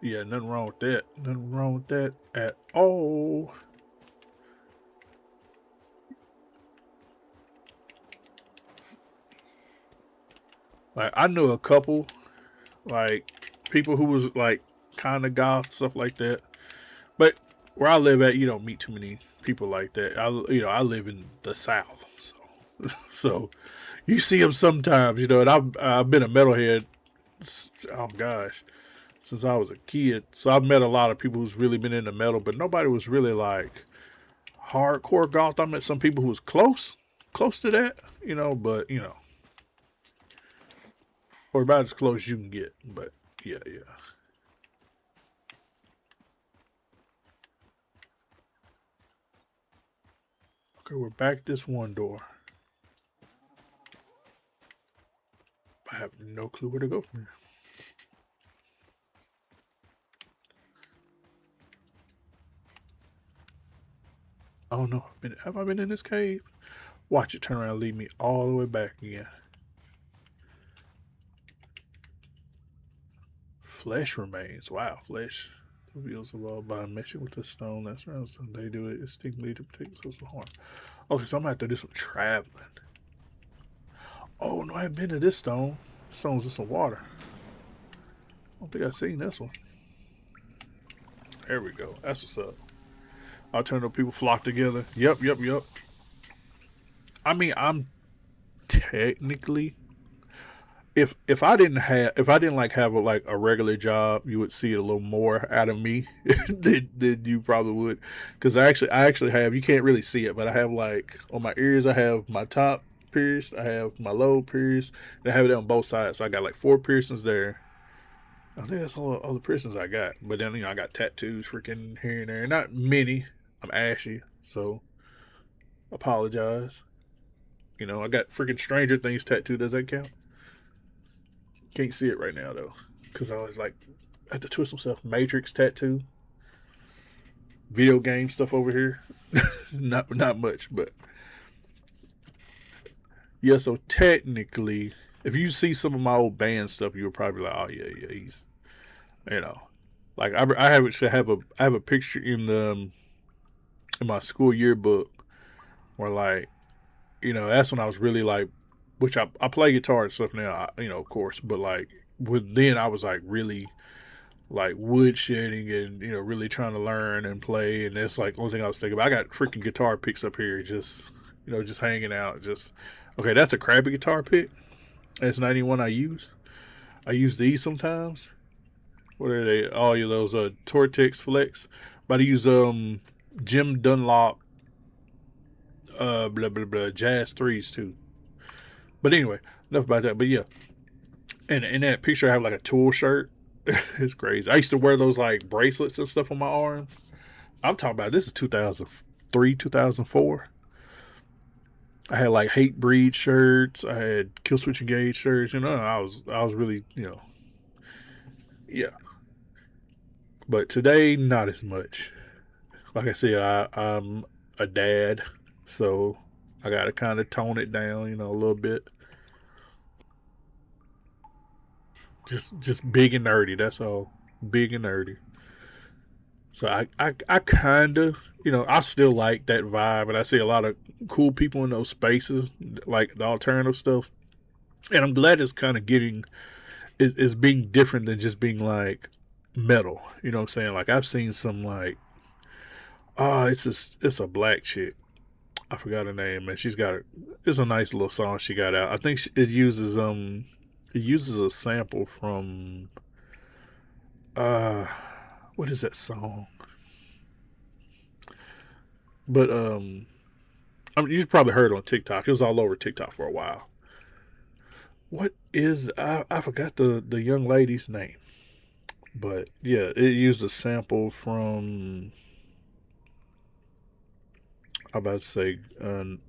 Yeah, nothing wrong with that. Nothing wrong with that at all. Like, I knew a couple, like, people who was, like, kind of goth, stuff like that. But where I live at, you don't meet too many people like that. I live in the South, so so you see them sometimes, and I've been a metalhead, oh gosh, since I was a kid. So I've met a lot of people who's really been into metal, but nobody was really like hardcore goth. I met some people who was close to that, but or about as close as you can get. But yeah. Okay, we're back this one door. I have no clue where to go from here. I don't know. Have I been in this cave? Watch it turn around and lead me all the way back again. Flesh remains. Wow, flesh reveals the wall by meshing with the stone that surrounds them. They do it instinctively to protect themselves from harm. Okay, so I'm gonna have to do some traveling. Oh no, I haven't been to this stone. This stone's in some water. I don't think I've seen this one. There we go. That's what's up. Alternative people flock together. Yep. I mean, I'm technically, if I didn't have a regular job, you would see a little more out of me than you probably would. Because I actually have, you can't really see it, but I have like on my ears, I have my top pierced, I have my lobe pierced, and I have it on both sides. So I got like 4 piercings there. I think that's all the piercings I got. But then I got tattoos freaking here and there. Not many. I'm ashy, so apologize. I got freaking Stranger Things tattoo. Does that count? Can't see it right now though, because I was like, I had to twist myself. Matrix tattoo. Video game stuff over here. not much, but yeah. So technically, if you see some of my old band stuff, you're probably like, oh yeah, he's, like I have a picture in my school yearbook where like, that's when I was really like, which I play guitar and stuff now, of course, but like then I was like really like woodshedding and, really trying to learn and play. And that's like the only thing I was thinking about. I got freaking guitar picks up here, just hanging out. Okay, that's a crappy guitar pick. That's not even one I use. I use these sometimes. What are they? Oh, yeah, those Tortex Flex. But I use Jim Dunlop blah blah blah Jazz 3s too. But anyway, enough about that. But yeah, and in that picture I have like a Tool shirt. It's crazy. I used to wear those like bracelets and stuff on my arm. I'm talking about this is 2003, 2004. I had like Hate Breed shirts. I had Killswitch Engage shirts. I was really, yeah. But today, not as much. Like I said, I'm a dad, so I got to kind of tone it down, a little bit. Just big and nerdy. That's all. Big and nerdy. So I kind of, I still like that vibe, and I see a lot of cool people in those spaces, like the alternative stuff. And I'm glad it's kind of it's being different than just being like metal. You know what I'm saying? Like I've seen some like, it's a black chick. I forgot her name, and it's a nice little song she got out. I think it uses a sample from what is that song? But you probably heard it on TikTok. It was all over TikTok for a while. What is I forgot the young lady's name, but yeah, it used a sample from, I'm about to say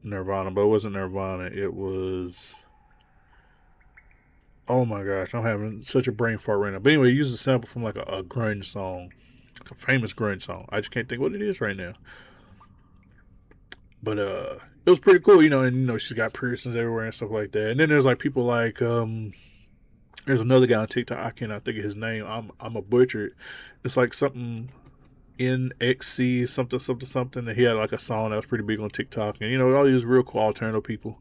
Nirvana, but it wasn't Nirvana. It was, oh my gosh, I'm having such a brain fart right now. But anyway, it used a sample from like a grunge song, like a famous grunge song. I just can't think what it is right now. But it was pretty cool, and she's got piercings everywhere and stuff like that. And then there's like people like There's another guy on TikTok. I cannot think of his name. I'm a butcher. It's like something NXC something something something. And he had like a song that was pretty big on TikTok. And all these real cool alternative people.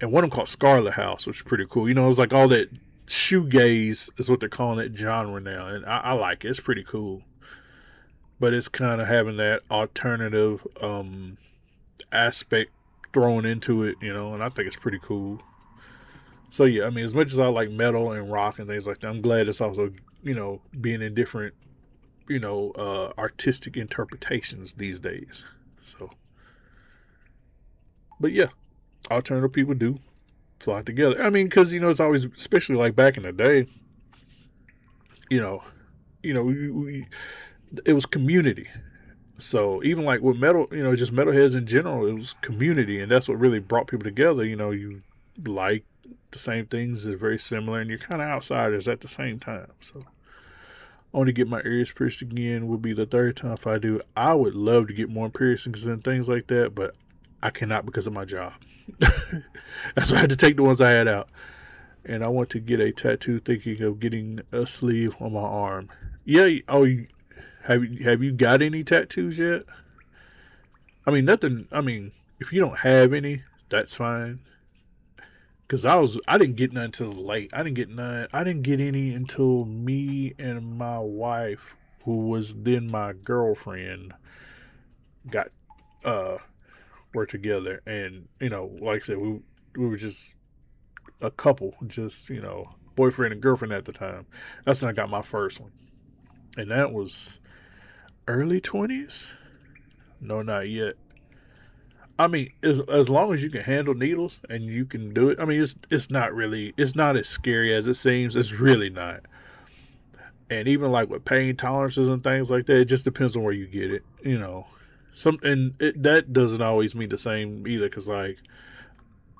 And one of them called Scarlet House, which is pretty cool. It's like all that shoegaze is what they're calling that genre now. And I like it. It's pretty cool. But it's kind of having that alternative aspect thrown into it, and I think it's pretty cool. So yeah, I mean, as much as I like metal and rock and things like that, I'm glad it's also, being in different, artistic interpretations these days. So, but yeah, alternative people do flock together. I mean, because, it's always, especially like back in the day, it was community. So even like with metal, just metalheads in general, it was community, and that's what really brought people together. You like the same things, are very similar, and you're kind of outsiders at the same time. So only get my ears pierced again will be the third time if I do. I would love to get more piercings and things like that, but I cannot because of my job. That's why I had to take the ones I had out. And I want to get a tattoo, thinking of getting a sleeve on my arm. Yeah. Oh, have you got any tattoos yet? I mean, nothing. I mean, if you don't have any, that's fine. Cause I didn't get none until late. I didn't get any until me and my wife, who was then my girlfriend, were together. And like I said, we were just a couple, just boyfriend and girlfriend at the time. That's when I got my first one, and that was early 20s. No, not yet. I mean, as long as you can handle needles and you can do it. I mean, it's not as scary as it seems. It's really not. And even like with pain tolerances and things like that, it just depends on where you get it. That doesn't always mean the same either. Because like,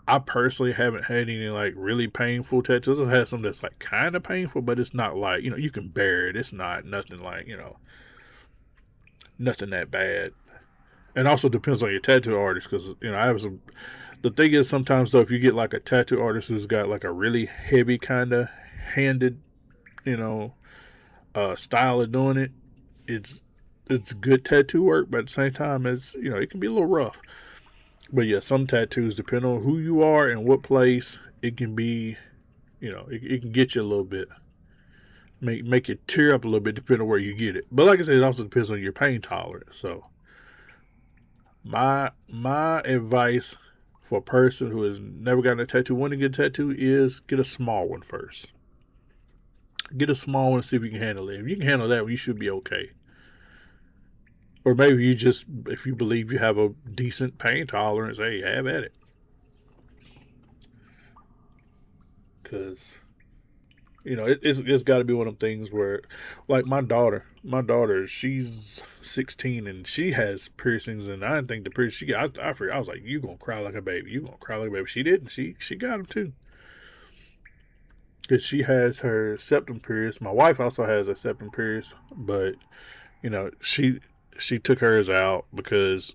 I personally haven't had any like really painful tattoos. I've had some that's like kind of painful, but it's not like you can bear it. It's not nothing like nothing that bad. And also depends on your tattoo artist, because I have some. The thing is, sometimes though, if you get like a tattoo artist who's got like a really heavy kind of handed, style of doing it, it's good tattoo work, but at the same time, it's it can be a little rough. But yeah, some tattoos, depending on who you are and what place, it can be, it can get you a little bit, make it tear up a little bit, depending on where you get it. But like I said, it also depends on your pain tolerance. So. My advice for a person who has never gotten a tattoo, wanting to get a tattoo, is get a small one first. Get a small one and see if you can handle it. If you can handle that one, you should be okay. Or maybe if you believe you have a decent pain tolerance, hey, have at it. Because, it's got to be one of them things where, like my daughter, she's 16 and she has piercings, and I didn't think the piercing she got, I forgot, I was like, you gonna cry like a baby. She didn't. She got them too. Because she has her septum pierced. My wife also has a septum pierced, but, she took hers out because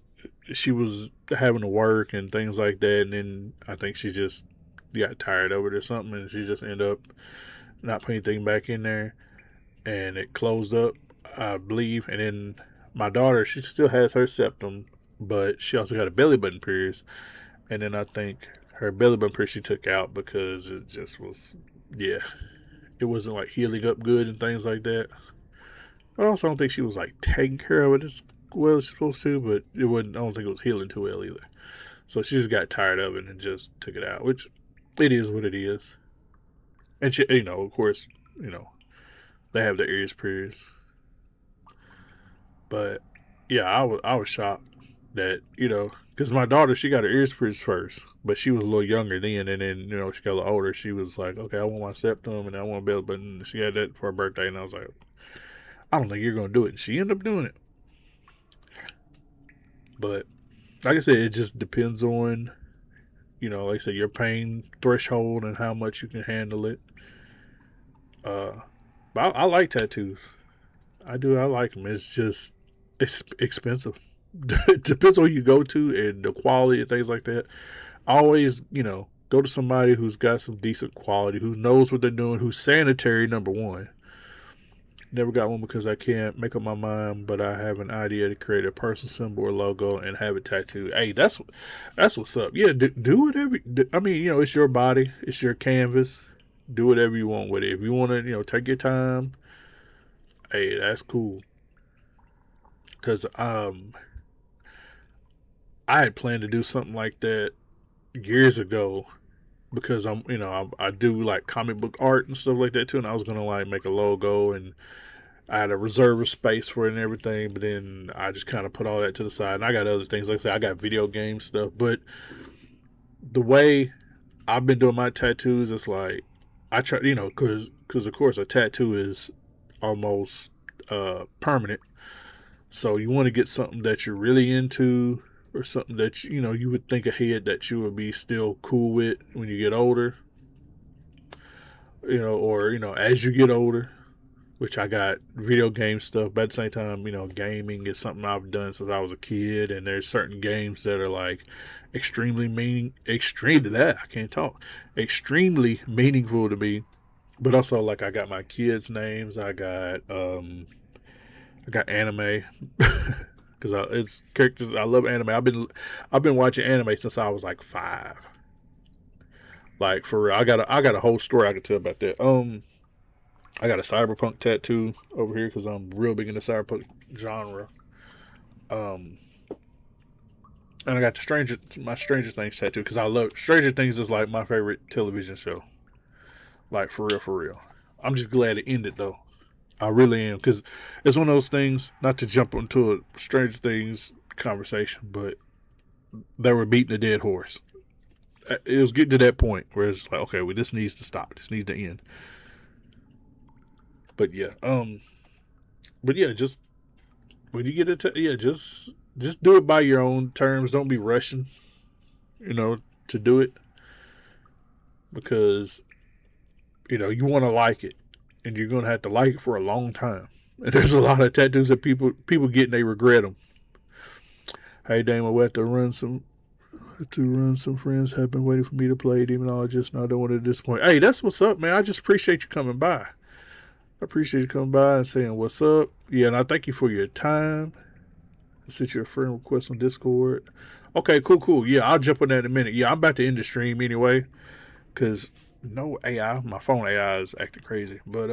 she was having to work and things like that, and then I think she just got tired of it or something, and she just ended up not putting anything back in there, and it closed up, I believe. And then my daughter, she still has her septum, but she also got a belly button pierce, and then I think her belly button pierce she took out because it just was, it wasn't like healing up good and things like that. But I also don't think she was like taking care of it as well as she's supposed to, but I don't think it was healing too well either. So she just got tired of it and just took it out, which it is what it is. And she, of course, they have their ears pierced. But yeah, I was shocked that, because my daughter, she got her ears pierced first, but she was a little younger then, and then, she got a little older. She was like, okay, I want my septum and I want a belly button. She had that for her birthday, and I was like, I don't think you're going to do it. And she ended up doing it. But like I said, it just depends on, like I said, your pain threshold and how much you can handle it. But I like tattoos. I do. I like them. It's just, it's expensive. It depends on who you go to and the quality and things like that. I always, Go to somebody who's got some decent quality, who knows what they're doing, who's sanitary, number one. Never got one because I can't make up my mind, but I have an idea to create a personal symbol or logo and have it tattooed. Hey, that's what's up. Yeah, do whatever. I mean, you know, it's your body, it's your canvas. Do whatever you want with it. If you want to, you know, take your time, hey, that's cool. Because I had planned to do something like that years ago, because I'm, you know, I do like comic book art and stuff like that too, and I was gonna like make a logo, and I had a reserve of space for it and everything, but then I just kind of put all that to the side, and I got other things. Like I said, I got video game stuff, but the way I've been doing my tattoos, it's like I try, you know, because of course a tattoo is almost permanent, so you want to get something that you're really into, or something that, you know, you would think ahead that you would be still cool with when you get older, you know, or, you know, as you get older, which I got video game stuff, but at the same time, you know, gaming is something I've done since I was a kid, and there's certain games that are like extremely meaningful to me, but also like I got my kids' names, I got anime. Because it's characters. I love anime. I've been watching anime since I was like 5. Like, for real. I got a whole story I can tell about that. I got a cyberpunk tattoo over here because I'm real big in the cyberpunk genre. And I got my Stranger Things tattoo because I love Stranger Things is like my favorite television show. Like, for real. I'm just glad it ended though. I really am, because it's one of those things, not to jump into a Stranger Things conversation, but they were beating a dead horse. It was getting to that point where it's like, okay, well, this needs to stop. This needs to end. But yeah, just when you get it, just do it by your own terms. Don't be rushing, you know, to do it, because, you know, you want to like it. And you're going to have to like it for a long time. And there's a lot of tattoos that people get and they regret them. Hey, Damon, we have to run some friends have been waiting for me to play Demonologist, and I don't want to disappoint. Hey, that's what's up, man. I just appreciate you coming by. I appreciate you coming by and saying what's up. Yeah, and I thank you for your time. I sent you a friend request on Discord. Okay, cool. Yeah, I'll jump on that in a minute. Yeah, I'm about to end the stream anyway, because no AI, my phone AI is acting crazy. But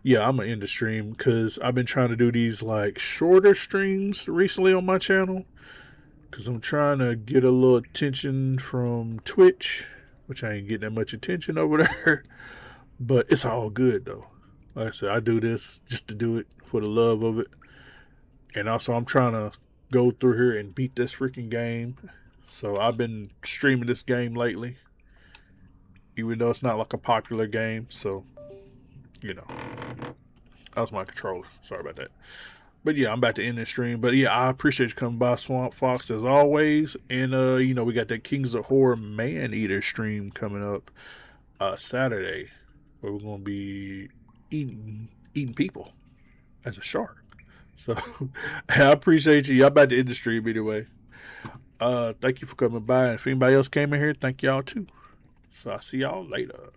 yeah, I'm gonna end the stream because I've been trying to do these like shorter streams recently on my channel, because I'm trying to get a little attention from Twitch, which I ain't getting that much attention over there. But it's all good though. Like I said, I do this just to do it for the love of it, and also I'm trying to go through here and beat this freaking game. So I've been streaming this game lately, even though it's not like a popular game. So, you know, that was my controller. Sorry about that. But yeah, I'm about to end this stream. But yeah, I appreciate you coming by, Swamp Fox, as always. And, you know, we got that Kings of Horror Man-Eater stream coming up Saturday, where we're going to be eating people as a shark. So I appreciate you. Y'all about to end the stream anyway. Thank you for coming by. And if anybody else came in here, thank y'all too. So I'll see y'all later.